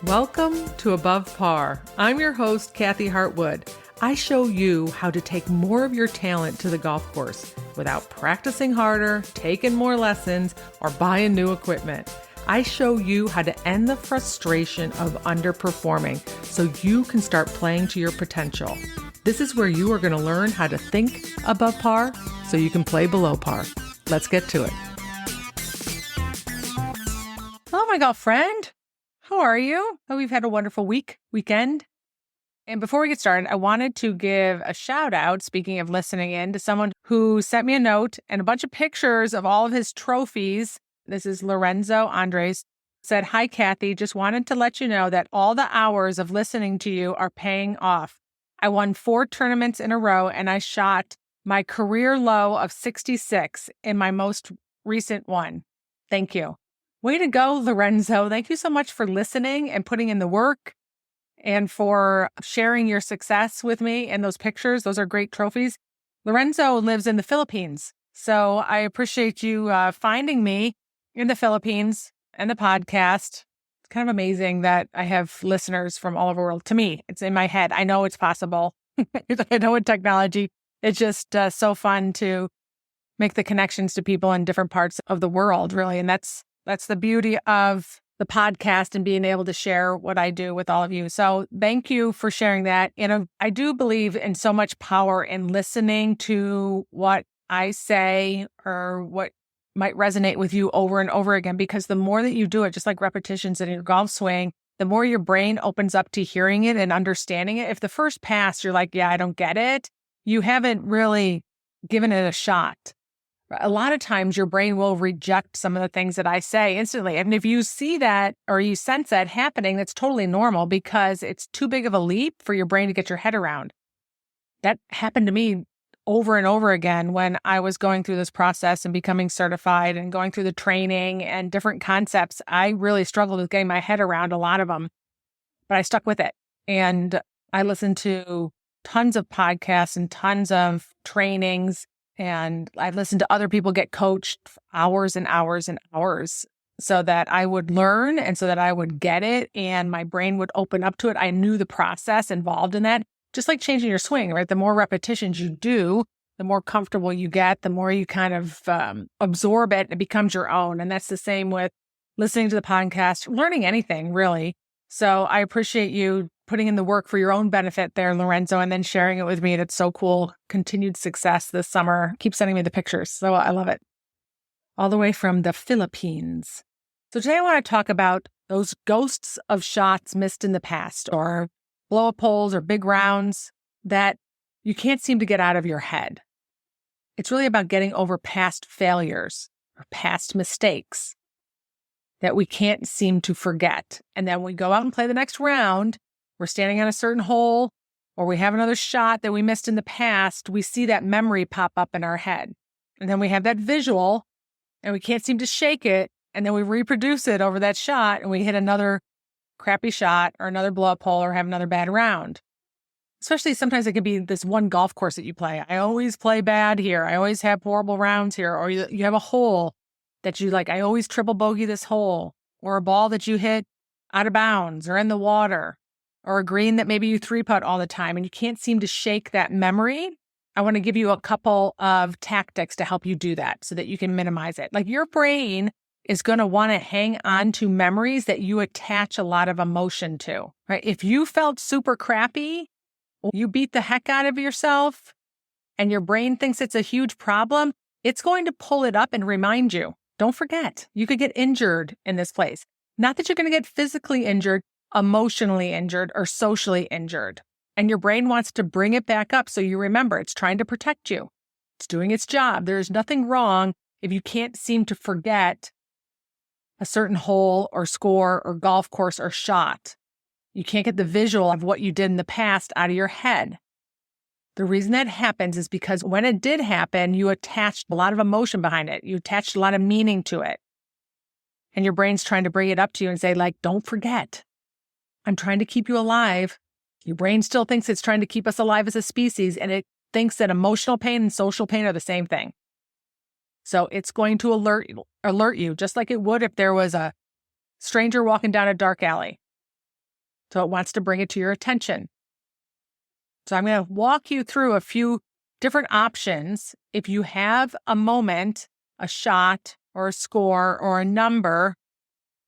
Welcome to Above Par. I'm your host, Kathy Hartwood. I show you how to take more of your talent to the golf course without practicing harder, taking more lessons, or buying new equipment. I show you how to end the frustration of underperforming so you can start playing to your potential. This is where you are going to learn how to think above par so you can play below par. Let's get to it. Hello, my golf friend. How are you? Hope you've had a wonderful weekend. And before we get started, I wanted to give a shout out, speaking of listening in, to someone who sent me a note and a bunch of pictures of all of his trophies. This is Lorenzo Andres. Said, "Hi, Kathy. Just wanted to let you know that all the hours of listening to you are paying off. I won 4 tournaments in a row and I shot my career low of 66 in my most recent one. Thank you." Way to go, Lorenzo. Thank you so much for listening and putting in the work and for sharing your success with me and those pictures. Those are great trophies. Lorenzo lives in the Philippines, so I appreciate you finding me in the Philippines and the podcast. It's kind of amazing that I have listeners from all over the world. To me, it's in my head. I know it's possible. I know with technology, it's just so fun to make the connections to people in different parts of the world, really. And that's the beauty of the podcast and being able to share what I do with all of you. So thank you for sharing that. And I do believe in so much power in listening to what I say or what might resonate with you over and over again, because the more that you do it, just like repetitions in your golf swing, the more your brain opens up to hearing it and understanding it. If the first pass, you're like, yeah, I don't get it, you haven't really given it a shot. A lot of times your brain will reject some of the things that I say instantly. And if you see that or you sense that happening, that's totally normal because it's too big of a leap for your brain to get your head around. That happened to me over and over again when I was going through this process and becoming certified and going through the training and different concepts. I really struggled with getting my head around a lot of them, but I stuck with it. And I listened to tons of podcasts and tons of trainings. And I listened to other people get coached for hours and hours and hours so that I would learn and so that I would get it and my brain would open up to it. I knew the process involved in that, just like changing your swing, right? The more repetitions you do, the more comfortable you get, the more you kind of absorb it and it becomes your own. And that's the same with listening to the podcast, learning anything really. So I appreciate you putting in the work for your own benefit there, Lorenzo, and then sharing it with me. That's so cool. Continued success this summer. Keep sending me the pictures. So I love it. All the way from the Philippines. So today I want to talk about those ghosts of shots missed in the past or blow-up holes or big rounds that you can't seem to get out of your head. It's really about getting over past failures or past mistakes that we can't seem to forget. And then we go out and play the next round. We're standing on a certain hole, or we have another shot that we missed in the past. We see that memory pop up in our head. And then we have that visual, and we can't seem to shake it. And then we reproduce it over that shot, and we hit another crappy shot or another blow-up hole or have another bad round. Especially sometimes it could be this one golf course that you play. I always play bad here. I always have horrible rounds here. Or you have a hole that you like, I always triple bogey this hole. Or a ball that you hit out of bounds or in the water. Or a green that maybe you 3-putt all the time and you can't seem to shake that memory. I want to give you a couple of tactics to help you do that so that you can minimize it. Like your brain is going to want to hang on to memories that you attach a lot of emotion to, right? If you felt super crappy, you beat the heck out of yourself and your brain thinks it's a huge problem, it's going to pull it up and remind you. Don't forget, you could get injured in this place. Not that you're going to get physically injured, emotionally injured or socially injured. And your brain wants to bring it back up so you remember it's trying to protect you. It's doing its job. There's nothing wrong if you can't seem to forget a certain hole or score or golf course or shot. You can't get the visual of what you did in the past out of your head. The reason that happens is because when it did happen, you attached a lot of emotion behind it. You attached a lot of meaning to it. And your brain's trying to bring it up to you and say, like, don't forget. I'm trying to keep you alive. Your brain still thinks it's trying to keep us alive as a species, and it thinks that emotional pain and social pain are the same thing. So it's going to alert you, just like it would if there was a stranger walking down a dark alley. So it wants to bring it to your attention. So I'm going to walk you through a few different options. If you have a moment, a shot or a score or a number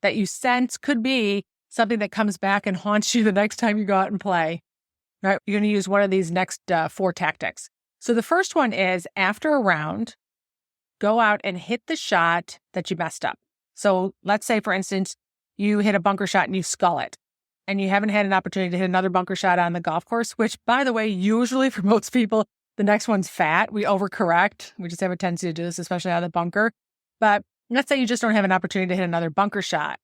that you sense could be something that comes back and haunts you the next time you go out and play, right? You're going to use one of these next 4 tactics. So the first one is after a round, go out and hit the shot that you messed up. So let's say, for instance, you hit a bunker shot and you skull it, and you haven't had an opportunity to hit another bunker shot on the golf course, which, by the way, usually for most people, the next one's fat. We overcorrect. We just have a tendency to do this, especially out of the bunker. But let's say you just don't have an opportunity to hit another bunker shot.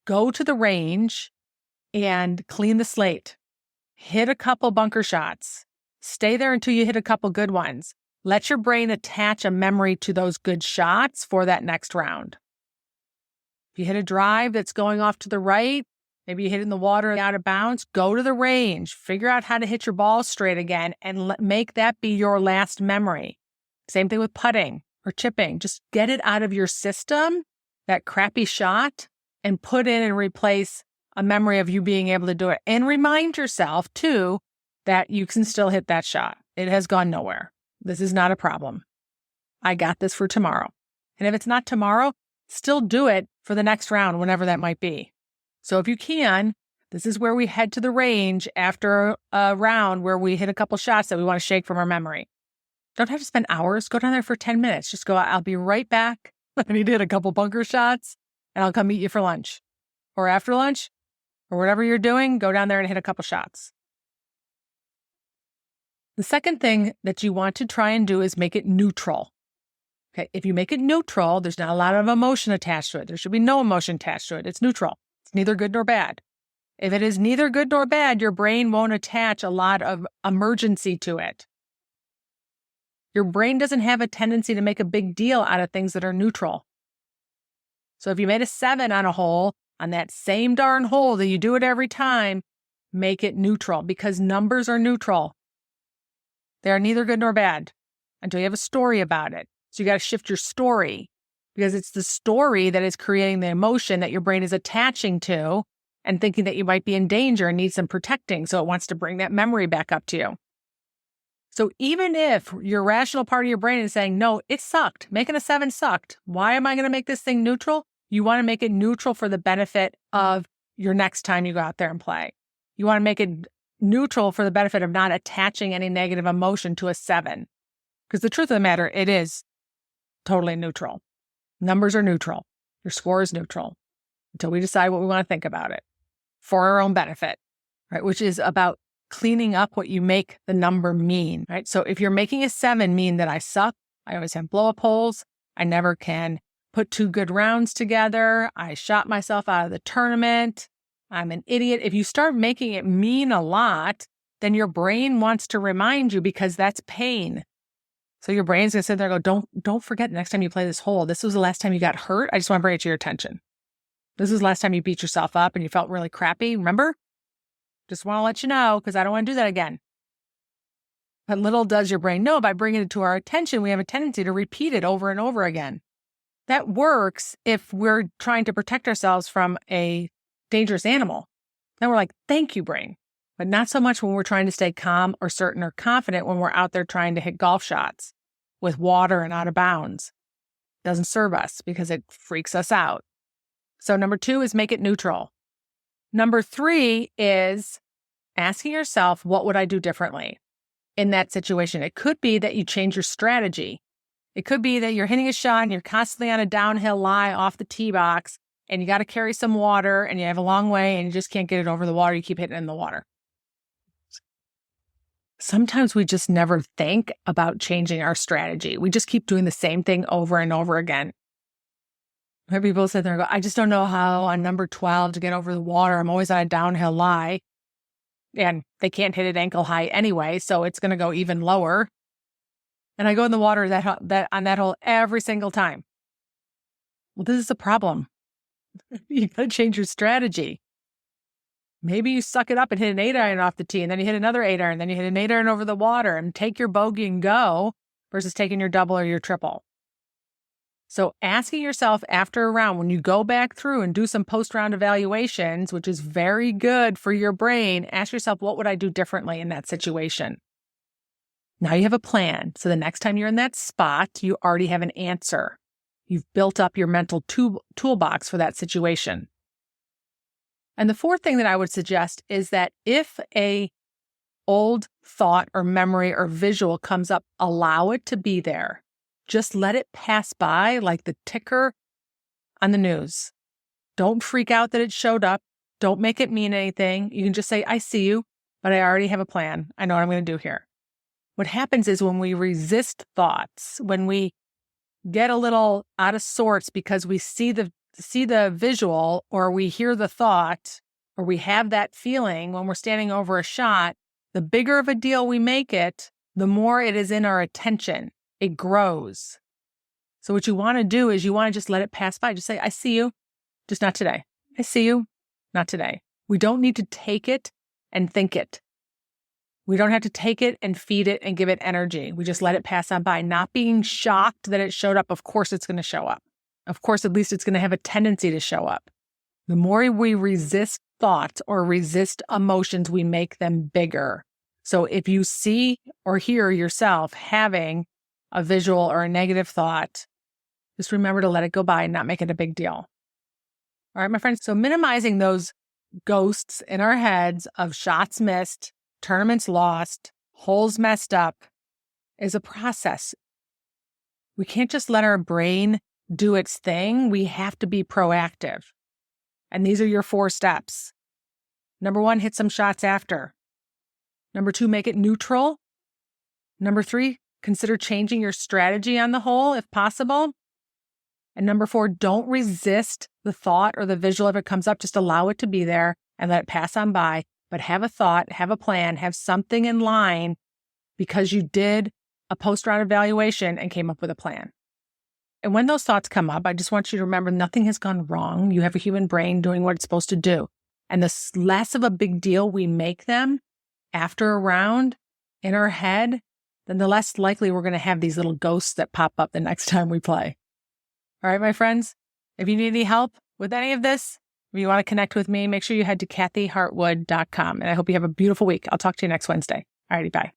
Go to the range and clean the slate. Hit a couple bunker shots. Stay there until you hit a couple good ones. Let your brain attach a memory to those good shots for that next round. If you hit a drive that's going off to the right, maybe you hit it in the water out of bounds, go to the range, figure out how to hit your ball straight again, and make that be your last memory. Same thing with putting or chipping. Just get it out of your system, that crappy shot, and put in and replace a memory of you being able to do it. And remind yourself, too, that you can still hit that shot. It has gone nowhere. This is not a problem. I got this for tomorrow. And if it's not tomorrow, still do it for the next round, whenever that might be. So if you can, this is where we head to the range after a round where we hit a couple shots that we want to shake from our memory. Don't have to spend hours. Go down there for 10 minutes. Just go, I'll be right back. I need to hit a couple bunker shots, and I'll come meet you for lunch. Or after lunch, or whatever you're doing, go down there and hit a couple shots. The second thing that you want to try and do is make it neutral. Okay, if you make it neutral, there's not a lot of emotion attached to it. There should be no emotion attached to it. It's neutral. It's neither good nor bad. If it is neither good nor bad, your brain won't attach a lot of emergency to it. Your brain doesn't have a tendency to make a big deal out of things that are neutral. So if you made a 7 on a hole, on that same darn hole that you do it every time, make it neutral, because numbers are neutral. They are neither good nor bad until you have a story about it. So you got to shift your story, because it's the story that is creating the emotion that your brain is attaching to and thinking that you might be in danger and need some protecting. So it wants to bring that memory back up to you. So even if your rational part of your brain is saying, no, it sucked, making a 7 sucked, why am I going to make this thing neutral? You want to make it neutral for the benefit of your next time you go out there and play. You want to make it neutral for the benefit of not attaching any negative emotion to a 7. Because the truth of the matter, it is totally neutral. Numbers are neutral. Your score is neutral until we decide what we want to think about it for our own benefit, right? Which is about cleaning up what you make the number mean, right? So if you're making a 7 mean that I suck, I always have blow up holes, I never can put 2 good rounds together, I shot myself out of the tournament, I'm an idiot. If you start making it mean a lot, then your brain wants to remind you, because that's pain. So your brain's going to sit there and go, don't forget next time you play this hole, this was the last time you got hurt. I just want to bring it to your attention. This was the last time you beat yourself up and you felt really crappy. Remember? Just want to let you know, because I don't want to do that again. But little does your brain know, by bringing it to our attention, we have a tendency to repeat it over and over again. That works if we're trying to protect ourselves from a dangerous animal. Then we're like, thank you, brain. But not so much when we're trying to stay calm or certain or confident when we're out there trying to hit golf shots with water and out of bounds. Doesn't serve us because it freaks us out. So number 2 is make it neutral. Number 3 is asking yourself, what would I do differently in that situation? It could be that you change your strategy. It could be that you're hitting a shot and you're constantly on a downhill lie off the tee box, and you got to carry some water and you have a long way and you just can't get it over the water. You keep hitting it in the water. Sometimes we just never think about changing our strategy. We just keep doing the same thing over and over again. People sit there and go, I just don't know how on number 12 to get over the water. I'm always on a downhill lie. And they can't hit it ankle high anyway, so it's going to go even lower. And I go in the water on that hole every single time. Well, this is a problem. You got to change your strategy. Maybe you suck it up and hit an 8-iron off the tee, and then you hit another 8-iron, then you hit an 8-iron over the water, and take your bogey and go, versus taking your double or your triple. So asking yourself after a round, when you go back through and do some post-round evaluations, which is very good for your brain, ask yourself, what would I do differently in that situation? Now you have a plan. So the next time you're in that spot, you already have an answer. You've built up your mental toolbox for that situation. And the fourth thing that I would suggest is that if a old thought or memory or visual comes up, allow it to be there. Just let it pass by like the ticker on the news. Don't freak out that it showed up. Don't make it mean anything. You can just say, I see you, but I already have a plan. I know what I'm going to do here. What happens is when we resist thoughts, when we get a little out of sorts because we see the visual or we hear the thought or we have that feeling when we're standing over a shot, the bigger of a deal we make it, the more it is in our attention. It grows. So what you want to do is you want to just let it pass by. Just say, I see you, just not today. I see you, not today. We don't need to take it and think it. We don't have to take it and feed it and give it energy. We just let it pass on by, not being shocked that it showed up. Of course, it's going to show up. Of course, at least it's going to have a tendency to show up. The more we resist thoughts or resist emotions, we make them bigger. So if you see or hear yourself having a visual or a negative thought, just remember to let it go by and not make it a big deal. All right, my friends. So minimizing those ghosts in our heads of shots missed, tournaments lost, holes messed up is a process. We can't just let our brain do its thing. We have to be proactive. And these are your 4 steps. Number 1, hit some shots after. Number 2, make it neutral. Number 3, consider changing your strategy on the hole if possible. And number 4, don't resist the thought or the visual if it comes up. Just allow it to be there and let it pass on by. But have a thought, have a plan, have something in line because you did a post-round evaluation and came up with a plan. And when those thoughts come up, I just want you to remember nothing has gone wrong. You have a human brain doing what it's supposed to do. And the less of a big deal we make them after a round in our head, then the less likely we're going to have these little ghosts that pop up the next time we play. All right, my friends, if you need any help with any of this, if you want to connect with me, make sure you head to kathyhartwood.com. And I hope you have a beautiful week. I'll talk to you next Wednesday. All righty, bye.